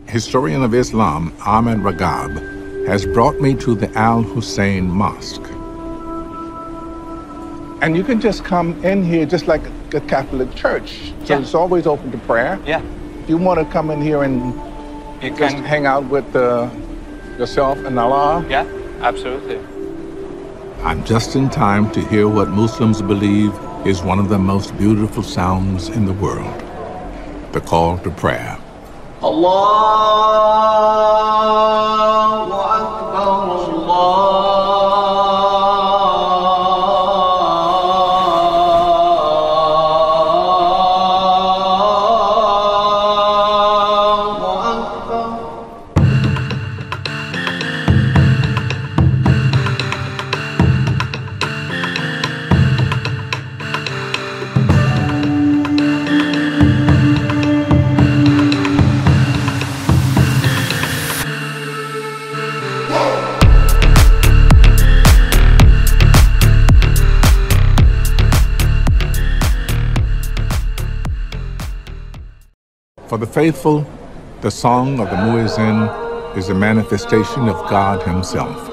historian of Islam, Ahmed Ragab, has brought me to the Al Hussein Mosque. And you can just come in here just like a Catholic church. So it's always open to prayer. Yeah. If you want to come in here and just hang out with yourself and Allah. Yeah, absolutely. I'm just in time to hear what Muslims believe is one of the most beautiful sounds in the world, the call to prayer. Allahu Akbar, Allah. For the faithful, the song of the muezzin is a manifestation of God himself.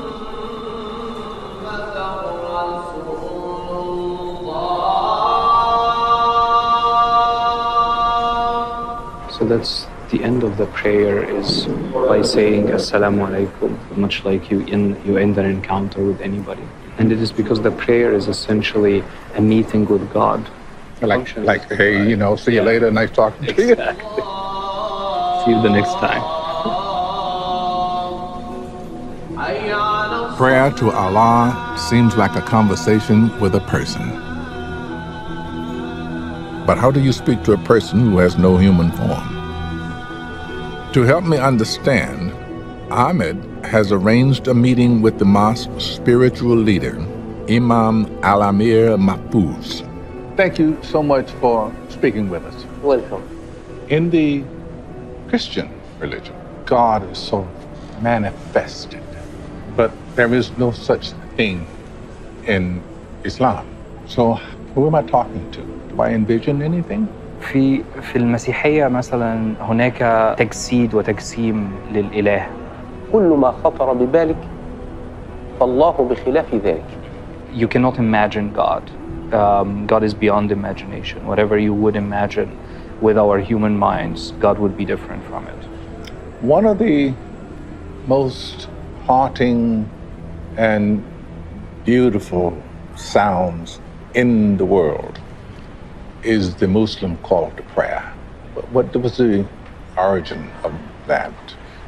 So that's the end of the prayer, is by saying Assalamu alaikum, much like you end an encounter with anybody. And it is because the prayer is essentially a meeting with God. Like, hey, you know, see you later, nice talking to you. Exactly. See you the next time. Prayer to Allah seems like a conversation with a person. But how do you speak to a person who has no human form? To help me understand, Ahmed has arranged a meeting with the mosque's spiritual leader, Imam Al-Amir Mahfouz. Thank you so much for speaking with us. Welcome. In the Christian religion, God is so manifested, but there is no such thing in Islam. So who am I talking to? Do I envision anything? في المسيحية مثلا هناك تجسيد وتجسيم للإله. كل ما خطر ببالك فالله بخلاف ذلك. You cannot imagine God. God is beyond imagination. Whatever you would imagine with our human minds, God would be different from it. One of the most haunting and beautiful sounds in the world is the Muslim call to prayer. What was the origin of that?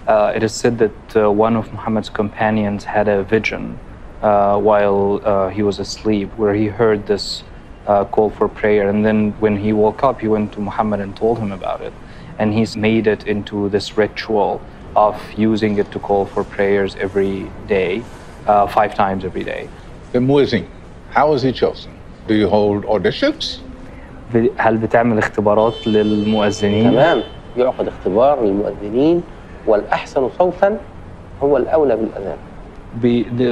It is said that one of Muhammad's companions had a vision while he was asleep, where he heard this call for prayer. And then when he woke up, he went to Muhammad and told him about it. And he's made it into this ritual of using it to call for prayers every day, 5 times every day. The muezzin, how is he chosen? Do you hold auditions? هل بتعمل اختبارات للمؤذنين؟ تمام، يعقد اختبار للمؤذنين والأحسن صوتا هو الأولى بالأذان.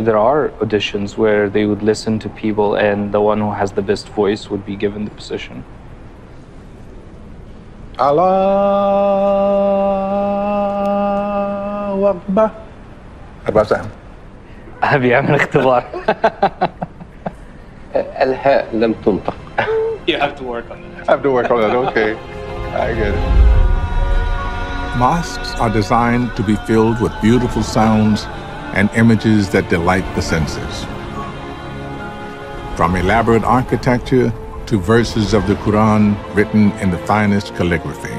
There are auditions where they would listen to people, and the one who has the best voice would be given the position. Allahu Akbar. How about that? بيعمل اختبار. الهاء لم تنطق. You have to work on that. I have to work on that, okay. I get it. Mosques are designed to be filled with beautiful sounds and images that delight the senses. From elaborate architecture to verses of the Quran written in the finest calligraphy.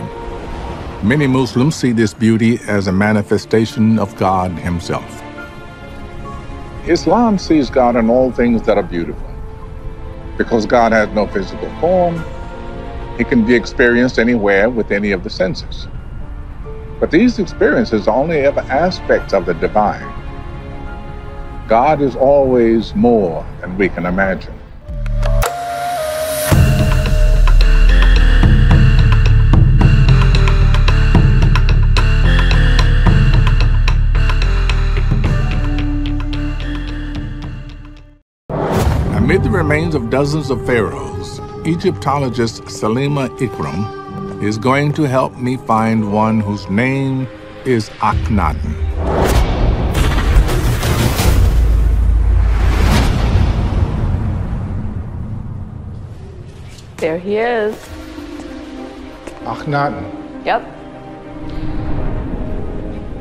Many Muslims see this beauty as a manifestation of God himself. Islam sees God in all things that are beautiful. Because God has no physical form, he can be experienced anywhere with any of the senses. But these experiences are only ever aspects of the divine. God is always more than we can imagine. Amid the remains of dozens of pharaohs, Egyptologist Salima Ikram is going to help me find one whose name is Akhenaten. There he is. Akhenaten. Yep.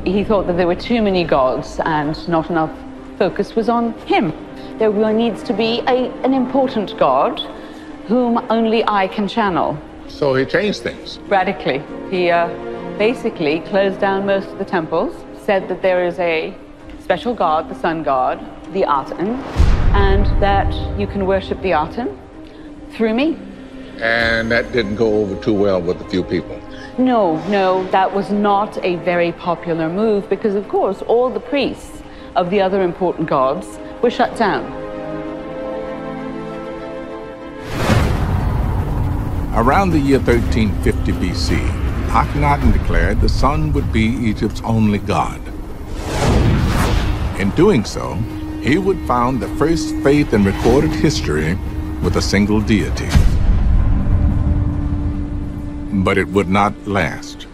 He thought that there were too many gods and not enough focus was on him. There really needs to be an important god whom only I can channel. So he changed things. Radically. He basically closed down most of the temples, said that there is a special god, the sun god, the Adzan, and that you can worship the Adzan through me. And that didn't go over too well with a few people. No, that was not a very popular move because, of course, all the priests of the other important gods were shut down. Around the year 1350 BC, Akhenaten declared the sun would be Egypt's only god. In doing so, he would found the first faith in recorded history with a single deity. But it would not last.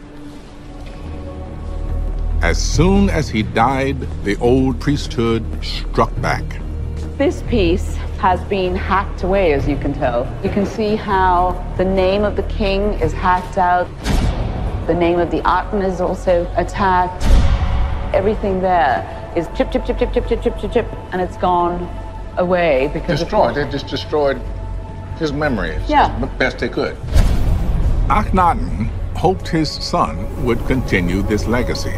As soon as he died, the old priesthood struck back. This piece has been hacked away, as you can tell. You can see how the name of the king is hacked out. The name of the Adzan is also attacked. Everything there is chip, chip, chip, chip, chip, chip, chip, chip, chip, and it's gone away because destroyed. They just destroyed his memories Yeah. as best they could. Akhenaten hoped his son would continue this legacy,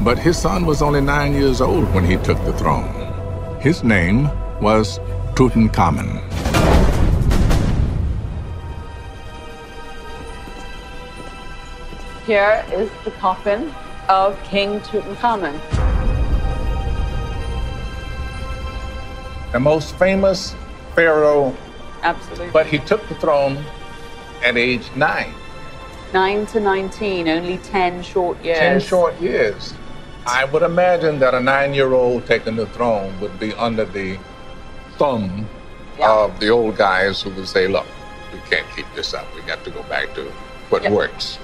but his son was only 9 years old when he took the throne. His name was Tutankhamun. Here is the coffin of King Tutankhamun. The most famous pharaoh, Absolutely. but he took the throne at age 9. 9 to 19, only 10 short years. 10 short years. I would imagine that a 9-year-old taking the throne would be under the thumb of the old guys who would say, look, we can't keep this up. We got to go back to what works.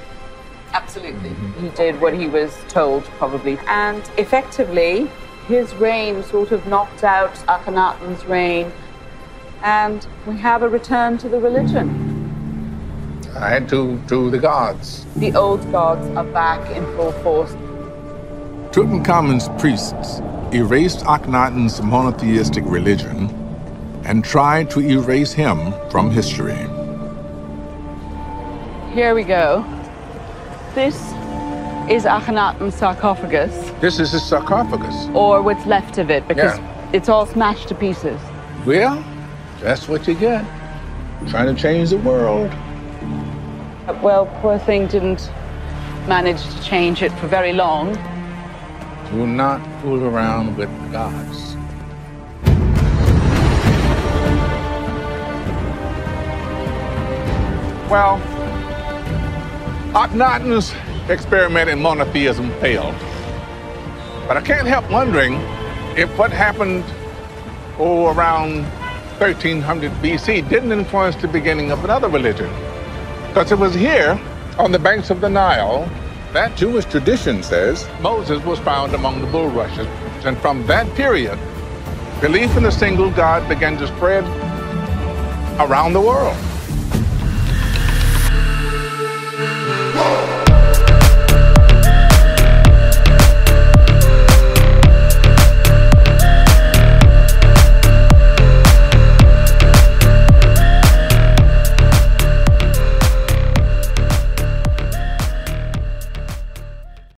Absolutely. He did what he was told, probably. And effectively, his reign sort of knocked out Akhenaten's reign. And we have a return to the religion. And to the gods. The old gods are back in full force. Tutankhamun's priests erased Akhenaten's monotheistic religion and tried to erase him from history. Here we go. This is Akhenaten's sarcophagus. This is his sarcophagus. Or what's left of it, because it's all smashed to pieces. Well, that's what you get. Trying to change the world. Well, poor thing didn't manage to change it for very long. Do not fool around with the gods. Well, Akhenaten's experiment in monotheism failed. But I can't help wondering if what happened around 1300 BC didn't influence the beginning of another religion. Because it was here, on the banks of the Nile, that Jewish tradition says Moses was found among the bulrushes. And from that period, belief in a single God began to spread around the world.